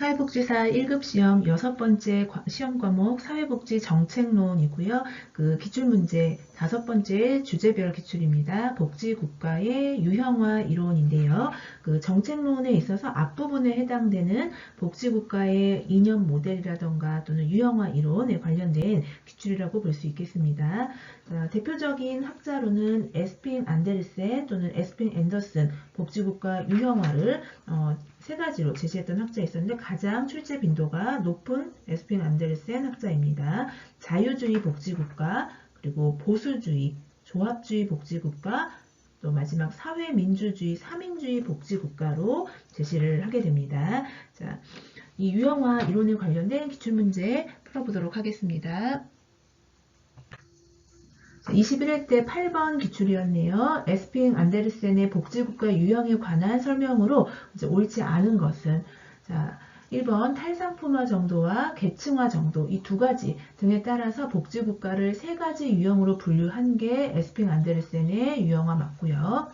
사회복지사 1급 시험 6번째 시험 과목 사회복지 정책론이고요. 그 기출문제 5번째 주제별 기출입니다. 복지국가의 유형화 이론인데요. 그 정책론에 있어서 앞부분에 해당되는 복지국가의 이념 모델이라던가 또는 유형화 이론에 관련된 기출이라고 볼 수 있겠습니다. 자, 대표적인 학자로는 에스핀 안데르센 또는 에스핀 앤더슨 복지국가 유형화를 세 가지로 제시했던 학자가 있었는데 가장 출제 빈도가 높은 에스핀 안데르센 학자입니다. 자유주의 복지국가, 그리고 보수주의, 조합주의 복지국가, 또 마지막 사회민주주의, 사민주의 복지국가로 제시를 하게 됩니다. 자, 이 유형화 이론에 관련된 기출문제 풀어보도록 하겠습니다. 21회 때 8번 기출이었네요. 에스핀 안데르센의 복지국가 유형에 관한 설명으로 이제 옳지 않은 것은 자 1번 탈상품화 정도와 계층화 정도 이 두 가지 등에 따라서 복지국가를 세 가지 유형으로 분류한 게 에스핀 안데르센의 유형화 맞고요.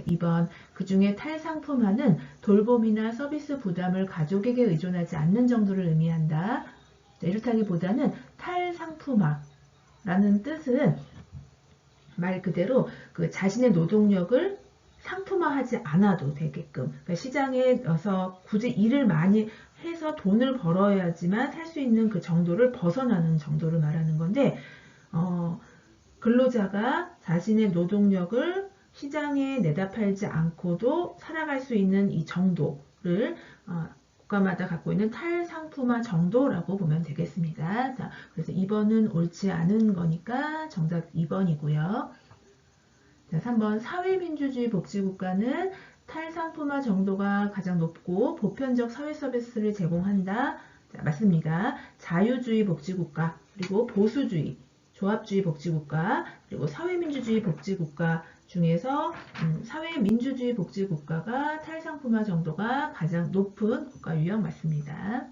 2번 그 중에 탈상품화는 돌봄이나 서비스 부담을 가족에게 의존하지 않는 정도를 의미한다. 이렇다기보다는 탈상품화라는 뜻은 말 그대로 그 자신의 노동력을 상품화하지 않아도 되게끔 그러니까 시장에서 굳이 일을 많이 해서 돈을 벌어야지만 살 수 있는 그 정도를 벗어나는 정도를 말하는 건데 근로자가 자신의 노동력을 시장에 내다 팔지 않고도 살아갈 수 있는 이 정도를 국가마다 갖고 있는 탈상품화 정도라고 보면 되겠습니다. 자, 그래서 2번은 옳지 않은 거니까 정답 2번이고요. 자, 3번 사회민주주의 복지국가는 탈상품화 정도가 가장 높고 보편적 사회 서비스를 제공한다. 자, 맞습니다. 자유주의 복지국가, 그리고 보수주의, 조합주의 복지국가, 그리고 사회민주주의 복지국가 중에서 사회민주주의 복지국가가 탈상품화 정도가 가장 높은 국가 유형 맞습니다.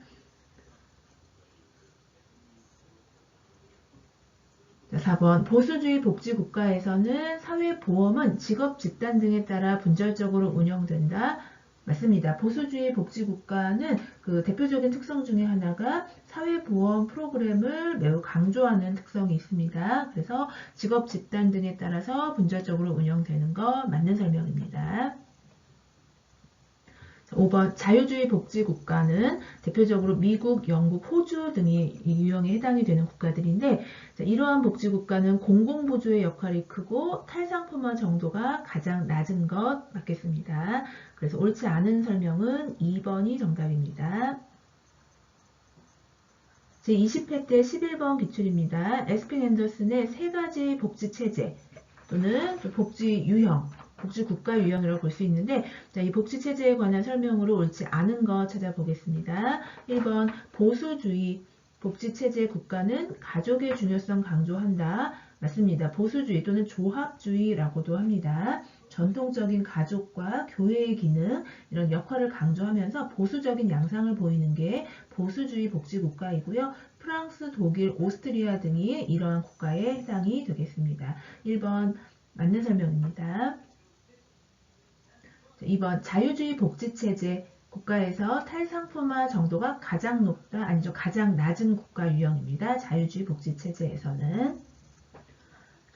4번 보수주의 복지국가에서는 사회보험은 직업 집단 등에 따라 분절적으로 운영된다. 맞습니다. 보수주의 복지국가는 그 대표적인 특성 중에 하나가 사회보험 프로그램을 매우 강조하는 특성이 있습니다. 그래서 직업 집단 등에 따라서 분절적으로 운영되는 거 맞는 설명입니다. 5번 자유주의 복지국가는 대표적으로 미국, 영국, 호주 등이 이 유형에 해당이 되는 국가들인데 이러한 복지국가는 공공보조의 역할이 크고 탈상품화 정도가 가장 낮은 것 맞겠습니다. 그래서 옳지 않은 설명은 2번이 정답입니다. 제20회 때 11번 기출입니다. 에스핀 앤더슨의 세 가지 복지체제 또는 복지 유형 복지국가 유형이라고 볼 수 있는데 자, 이 복지체제에 관한 설명으로 옳지 않은 거 찾아보겠습니다. 1번 보수주의 복지체제 국가는 가족의 중요성 강조한다. 맞습니다. 보수주의 또는 조합주의라고도 합니다. 전통적인 가족과 교회의 기능 이런 역할을 강조하면서 보수적인 양상을 보이는 게 보수주의 복지국가이고요. 프랑스, 독일, 오스트리아 등이 이러한 국가에 해당이 되겠습니다. 1번 맞는 설명입니다. 2번 자유주의 복지체제 국가에서 탈상품화 정도가 가장 높다, 아니죠. 가장 낮은 국가 유형입니다. 자유주의 복지체제에서는.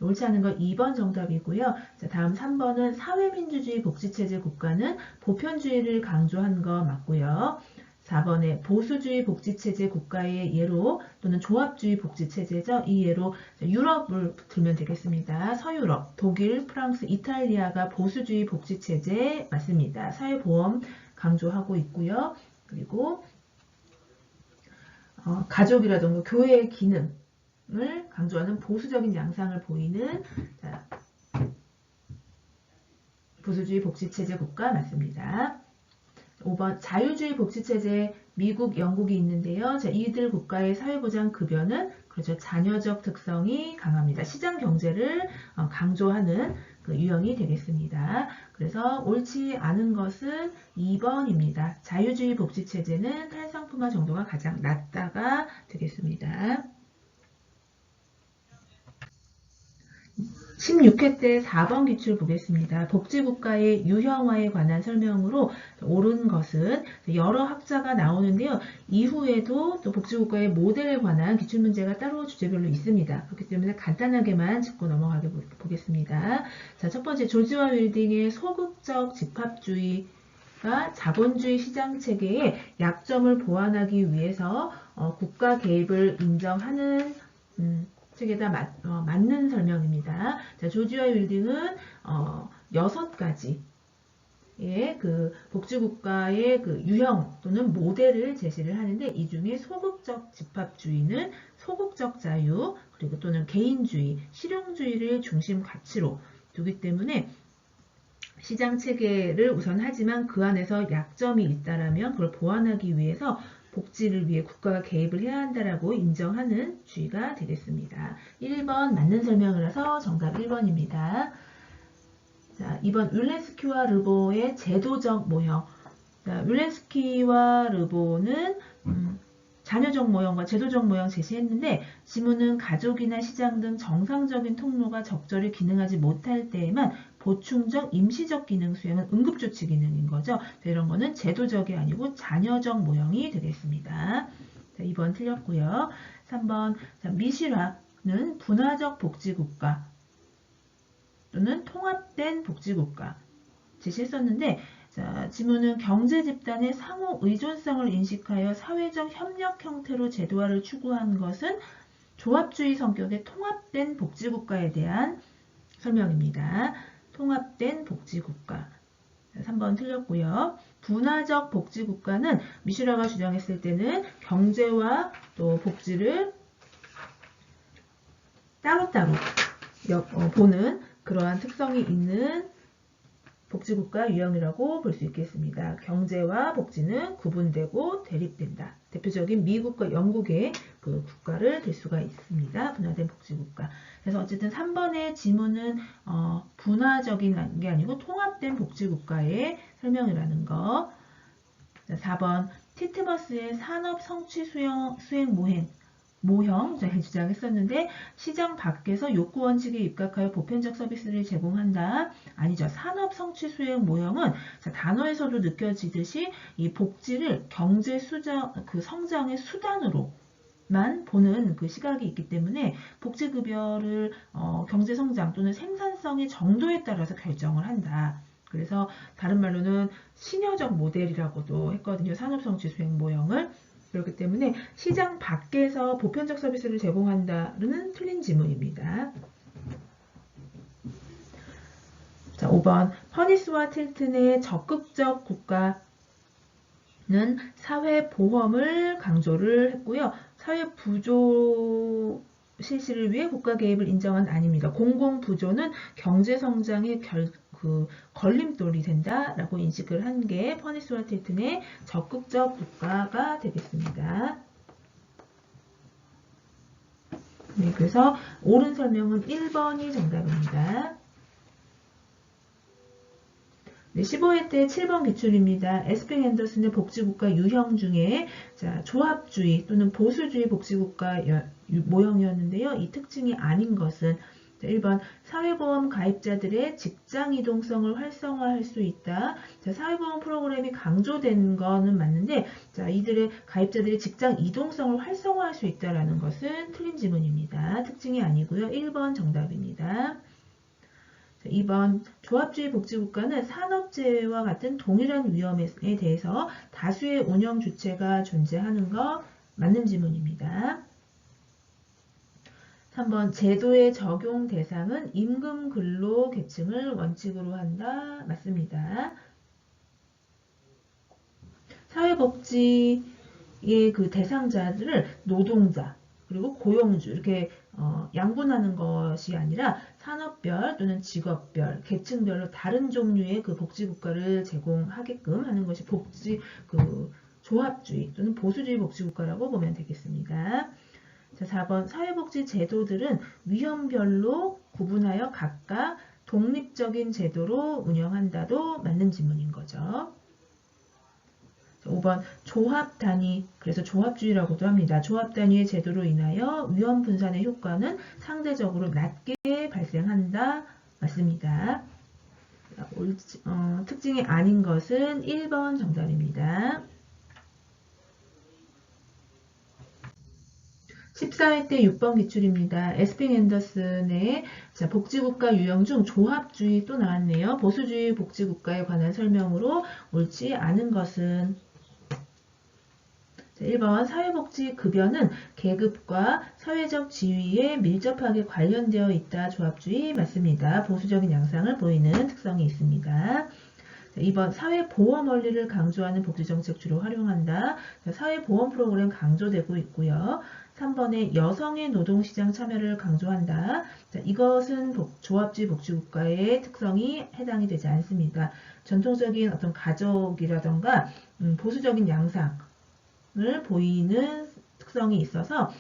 옳지 않은 건 2번 정답이고요. 자, 다음 3번은 사회민주주의 복지체제 국가는 보편주의를 강조한 거 맞고요. 4번에 보수주의 복지체제 국가의 예로 또는 조합주의 복지체제죠. 이 예로 유럽을 들면 되겠습니다. 서유럽, 독일, 프랑스, 이탈리아가 보수주의 복지체제 맞습니다. 사회보험 강조하고 있고요. 그리고 가족이라든가 교회의 기능을 강조하는 보수적인 양상을 보이는 보수주의 복지체제 국가 맞습니다. 5번 자유주의 복지체제 미국, 영국이 있는데요. 자, 이들 국가의 사회보장 급여는 그렇죠. 자녀적 특성이 강합니다. 시장 경제를 강조하는 그 유형이 되겠습니다. 그래서 옳지 않은 것은 2번입니다. 자유주의 복지체제는 탈상품화 정도가 가장 낮다가 되겠습니다. 16회 때 4번 기출 보겠습니다. 복지국가의 유형화에 관한 설명으로 옳은 것은 여러 학자가 나오는데요. 이후에도 또 복지국가의 모델에 관한 기출문제가 따로 주제별로 있습니다. 그렇기 때문에 간단하게만 짚고 넘어가게 보겠습니다. 자, 첫 번째 조지와 윌딩의 소극적 집합주의가 자본주의 시장체계의 약점을 보완하기 위해서 국가 개입을 인정하는 책에다 맞는 설명입니다. 자, 조지와 윌딩은 6가지의 그 복지국가의 그 유형 또는 모델을 제시를 하는데 이 중에 소극적 집합주의는 소극적 자유 그리고 또는 개인주의, 실용주의를 중심 가치로 두기 때문에 시장 체계를 우선 하지만 그 안에서 약점이 있다라면 그걸 보완하기 위해서 복지를 위해 국가가 개입을 해야 한다라고 인정하는 주의가 되겠습니다. 1번 맞는 설명이라서 정답 1번입니다. 자, 2번 윌렌스키와 르보의 제도적 모형. 자, 윌렌스키와 르보는 자녀적 모형과 제도적 모형 제시했는데 지문은 가족이나 시장 등 정상적인 통로가 적절히 기능하지 못할 때에만 보충적, 임시적 기능 수행은 응급조치 기능인 거죠. 자, 이런 거는 제도적이 아니고 자녀적 모형이 되겠습니다. 자, 2번 틀렸고요. 3번 자, 미시라는 분화적 복지국가 또는 통합된 복지국가 제시했었는데 자, 지문은 경제 집단의 상호 의존성을 인식하여 사회적 협력 형태로 제도화를 추구한 것은 조합주의 성격의 통합된 복지국가에 대한 설명입니다. 통합된 복지국가. 3번 틀렸고요. 분화적 복지국가는 미슈라가 주장했을 때는 경제와 또 복지를 따로따로 보는 그러한 특성이 있는 복지국가 유형이라고 볼 수 있겠습니다. 경제와 복지는 구분되고 대립된다. 대표적인 미국과 영국의 그 국가를 들 수가 있습니다. 분화된 복지국가. 그래서 어쨌든 3번의 지문은 분화적인 게 아니고 통합된 복지국가의 설명이라는 거. 4번 티트머스의 산업 성취 수행 모형 주장했었는데 시장 밖에서 욕구 원칙에 입각하여 보편적 서비스를 제공한다. 아니죠. 산업 성취 수행 모형은 단어에서도 느껴지듯이 이 복지를 경제 그 성장의 수단으로만 보는 그 시각이 있기 때문에 복지급여를 경제 성장 또는 생산성의 정도에 따라서 결정을 한다. 그래서 다른 말로는 신여적 모델이라고도 했거든요. 산업 성취 수행 모형을. 그렇기 때문에 시장 밖에서 보편적 서비스를 제공한다는 틀린 지문입니다. 자, 5번 허니스와 틸튼의 적극적 국가는 사회보험을 강조를 했고요. 사회부조 실시를 위해 국가 개입을 인정한 아닙니다. 공공부조는 경제성장의 걸림돌이 된다라고 인식을 한 게 퍼니스와 틸튼의 적극적 국가가 되겠습니다. 네, 그래서 옳은 설명은 1번이 정답입니다. 네, 15회 때 7번 기출입니다. 에스펙 앤더슨의 복지국가 유형 중에 자, 조합주의 또는 보수주의 복지국가 모형이었는데요. 이 특징이 아닌 것은 1번 사회보험 가입자들의 직장 이동성을 활성화할 수 있다. 자, 사회보험 프로그램이 강조된 거는 맞는데 자, 이들의 가입자들의 직장 이동성을 활성화할 수 있다라는 것은 틀린 지문입니다. 특징이 아니고요. 1번 정답입니다. 2번 조합주의 복지국가는 산업재해와 같은 동일한 위험에 대해서 다수의 운영 주체가 존재하는 것 맞는 지문입니다. 3번 제도의 적용 대상은 임금 근로 계층을 원칙으로 한다. 맞습니다. 사회복지의 그 대상자들을 노동자 그리고 고용주 이렇게 양분하는 것이 아니라 산업별 또는 직업별, 계층별로 다른 종류의 그 복지국가를 제공하게끔 하는 것이 조합주의 또는 보수주의 복지국가라고 보면 되겠습니다. 자, 4번 사회복지 제도들은 위험별로 구분하여 각각 독립적인 제도로 운영한다도 맞는 지문인 거죠. 5번 조합 단위, 그래서 조합주의라고도 합니다. 조합 단위의 제도로 인하여 위험 분산의 효과는 상대적으로 낮게 발생한다. 맞습니다. 특징이 아닌 것은 1번 정답입니다. 14회 때 6번 기출입니다. 에스핑 앤더슨의 복지국가 유형 중 조합주의 또 나왔네요. 보수주의 복지국가에 관한 설명으로 옳지 않은 것은 1번 사회복지급여는 계급과 사회적 지위에 밀접하게 관련되어 있다. 조합주의 맞습니다. 보수적인 양상을 보이는 특성이 있습니다. 2번 사회보험 원리를 강조하는 복지정책 주로 활용한다. 사회보험 프로그램 강조되고 있고요. 3번에 여성의 노동시장 참여를 강조한다. 이것은 조합주의 복지국가의 특성이 해당이 되지 않습니다. 전통적인 어떤 가족이라던가 보수적인 양상을 보이는 특성이 있어서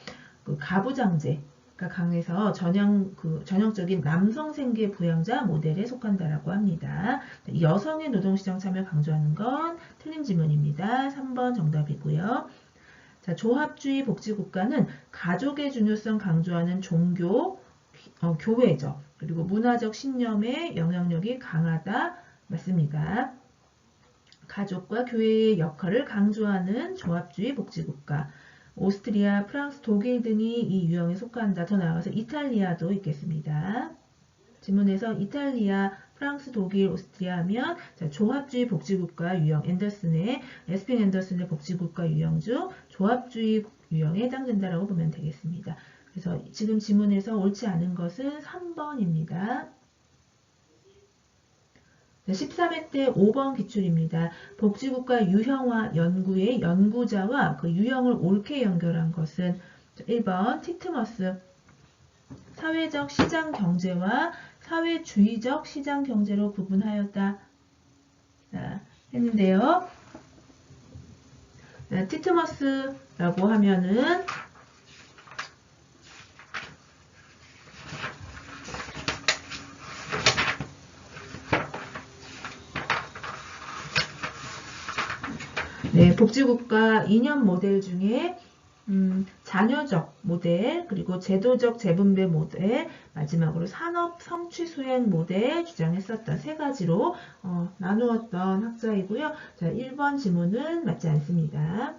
가부장제가 강해서 전형적인 남성 생계 부양자 모델에 속한다라고 합니다. 여성의 노동시장 참여를 강조하는 건 틀린 지문입니다. 3번 정답이고요. 자, 조합주의 복지국가는 가족의 중요성 강조하는 종교, 교회죠. 그리고 문화적 신념의 영향력이 강하다. 맞습니다. 가족과 교회의 역할을 강조하는 조합주의 복지국가. 오스트리아, 프랑스, 독일 등이 이 유형에 속한다. 더 나아가서 이탈리아도 있겠습니다. 지문에서 이탈리아, 프랑스, 독일, 오스트리아 하면 조합주의 복지국가 유형 에스핑 앤더슨의 복지국가 유형 중 조합주의 유형에 해당된다라고 보면 되겠습니다. 그래서 지금 지문에서 옳지 않은 것은 3번입니다. 13회 때 5번 기출입니다. 복지국가 유형화 연구의 연구자와 그 유형을 옳게 연결한 것은 1번 티트머스 사회적 시장 경제와 사회주의적 시장 경제로 구분하였다. 자, 했는데요. 티트머스라고 하면은 복지국가 이념 모델 중에 자녀적 모델, 그리고 제도적 재분배 모델, 마지막으로 산업 성취 수행 모델 주장했었던 세 가지로 나누었던 학자이고요. 자, 1번 지문은 맞지 않습니다.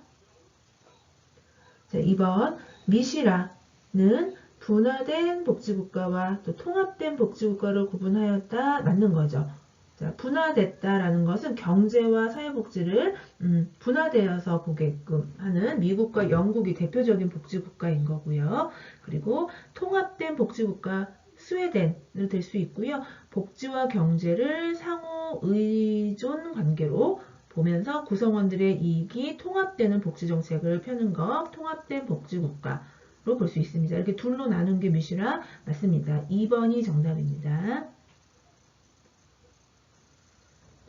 자, 2번 미시라는 분화된 복지국가와 또 통합된 복지국가를 구분하였다. 맞는 거죠. 자, 분화됐다라는 것은 경제와 사회복지를 분화되어서 보게끔 하는 미국과 영국이 대표적인 복지국가인 거고요. 그리고 통합된 복지국가 스웨덴을 될 수 있고요. 복지와 경제를 상호 의존 관계로 보면서 구성원들의 이익이 통합되는 복지정책을 펴는 것, 통합된 복지국가로 볼 수 있습니다. 이렇게 둘로 나눈 게 미시라 맞습니다. 2번이 정답입니다.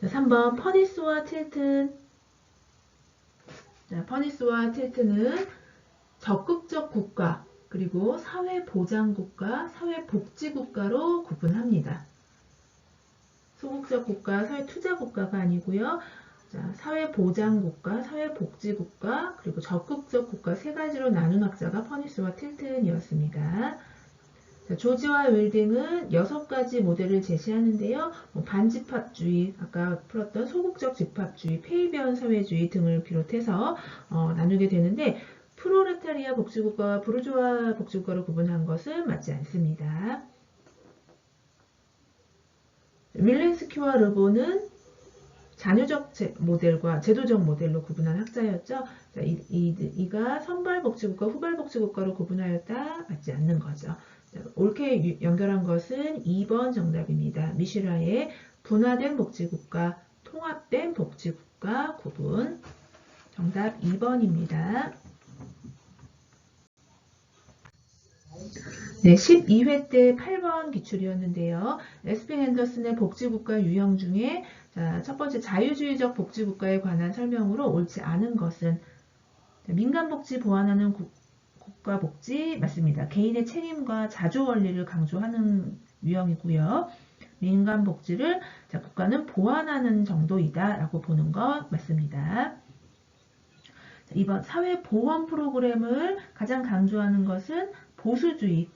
자, 3번 퍼니스와 틸튼. 자, 퍼니스와 틸튼은 적극적 국가, 그리고 사회보장국가, 사회복지국가로 구분합니다. 소극적 국가, 사회투자국가가 아니고요. 자, 사회보장국가, 사회복지국가, 그리고 적극적 국가 세 가지로 나눈 학자가 퍼니스와 틸튼이었습니다. 자, 조지와 웰딩은 6가지 모델을 제시하는데요. 반집합주의, 아까 풀었던 소극적 집합주의, 페이비언 사회주의 등을 비롯해서 나누게 되는데 프로레타리아 복지국가와 부르주아 복지국가로 구분한 것은 맞지 않습니다. 윌렌스키와 르보는 자녀적 모델과 제도적 모델로 구분한 학자였죠. 자, 이가 선발복지국가, 후발복지국가로 구분하였다. 맞지 않는 거죠. 자, 옳게 연결한 것은 2번 정답입니다. 미시라의 분화된 복지국가, 통합된 복지국가 구분. 정답 2번입니다. 네, 12회 때 8번 기출이었는데요. 에스핑 앤더슨의 복지국가 유형 중에 첫 번째 자유주의적 복지국가에 관한 설명으로 옳지 않은 것은 민간복지 보완하는 국가복지 맞습니다. 개인의 책임과 자주 원리를 강조하는 유형이고요. 민간복지를 국가는 보완하는 정도이다 라고 보는 것 맞습니다. 2번 사회보험 프로그램을 가장 강조하는 것은 보수주의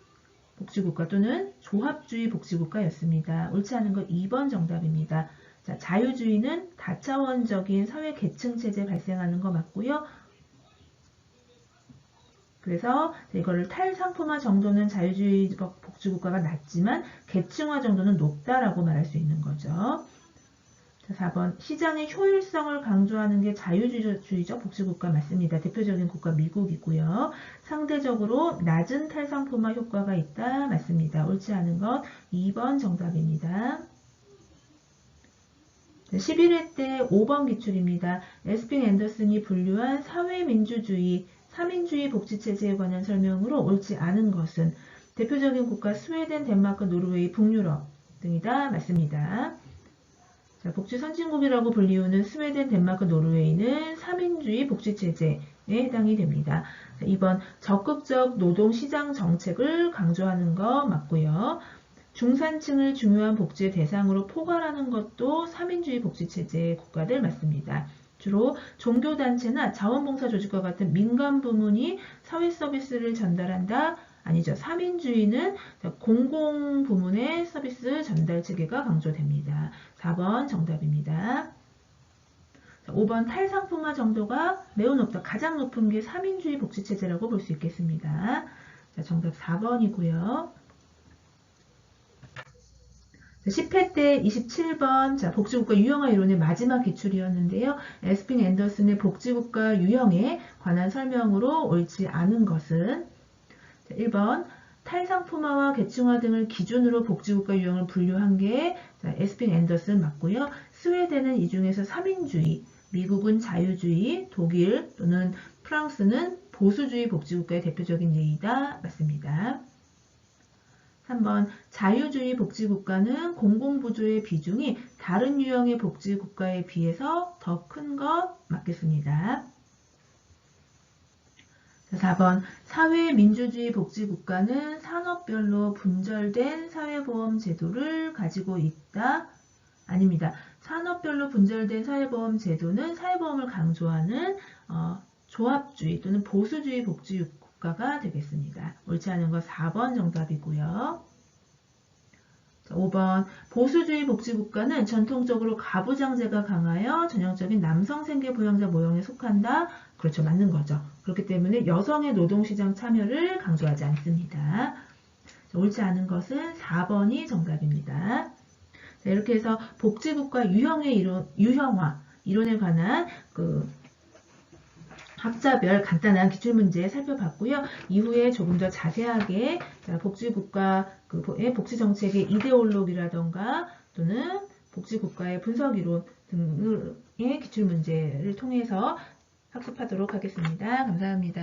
복지국가 또는 조합주의 복지국가였습니다. 옳지 않은 건 2번 정답입니다. 자, 자유주의는 다차원적인 사회 계층 체제 발생하는 거 맞고요. 그래서 이거를 탈상품화 정도는 자유주의 복지국가가 낮지만 계층화 정도는 높다라고 말할 수 있는 거죠. 자, 4번 시장의 효율성을 강조하는 게 자유주의적 복지국가 맞습니다. 대표적인 국가 미국이고요. 상대적으로 낮은 탈상품화 효과가 있다 맞습니다. 옳지 않은 것 2번 정답입니다. 11회 때 5번 기출입니다. 에스핑 앤더슨이 분류한 사회민주주의, 사민주의 복지체제에 관한 설명으로 옳지 않은 것은 대표적인 국가 스웨덴, 덴마크, 노르웨이, 북유럽 등이다 맞습니다. 자, 복지 선진국이라고 불리우는 스웨덴, 덴마크, 노르웨이는 사민주의 복지체제에 해당이 됩니다. 자, 2번 적극적 노동시장 정책을 강조하는 거 맞고요. 중산층을 중요한 복지의 대상으로 포괄하는 것도 사민주의 복지체제의 국가들 맞습니다. 주로 종교단체나 자원봉사조직과 같은 민간 부문이 사회 서비스를 전달한다. 아니죠. 사민주의는 공공부문의 서비스 전달 체계가 강조됩니다. 4번 정답입니다. 5번 탈상품화 정도가 매우 높다. 가장 높은 게 사민주의 복지체제라고 볼 수 있겠습니다. 자, 정답 4번이고요. 10회 때 27번 자, 복지국가 유형화 이론의 마지막 기출이었는데요. 에스핑 앤더슨의 복지국가 유형에 관한 설명으로 옳지 않은 것은 1번 탈상품화와 계층화 등을 기준으로 복지국가 유형을 분류한 게 에스핑 앤더슨 맞고요. 스웨덴은 이 중에서 사민주의, 미국은 자유주의, 독일 또는 프랑스는 보수주의 복지국가의 대표적인 예이다 맞습니다. 3번 자유주의 복지국가는 공공부조의 비중이 다른 유형의 복지국가에 비해서 더 큰 것 맞겠습니다. 4번 사회민주주의 복지국가는 산업별로 분절된 사회보험 제도를 가지고 있다. 아닙니다. 산업별로 분절된 사회보험 제도는 사회보험을 강조하는 조합주의 또는 보수주의 복지국가가 되겠습니다. 옳지 않은 거 4번 정답이고요. 5번 보수주의 복지국가는 전통적으로 가부장제가 강하여 전형적인 남성 생계부양자 모형에 속한다. 그렇죠. 맞는 거죠. 그렇기 때문에 여성의 노동시장 참여를 강조하지 않습니다. 옳지 않은 것은 4번이 정답입니다. 자, 이렇게 해서 복지국가 유형의 유형화 이론에 관한 학자별 간단한 기출문제 살펴봤고요. 이후에 조금 더 자세하게 복지국가의 복지정책의 이데올로기라던가 또는 복지국가의 분석이론 등의 기출문제를 통해서 학습하도록 하겠습니다. 감사합니다.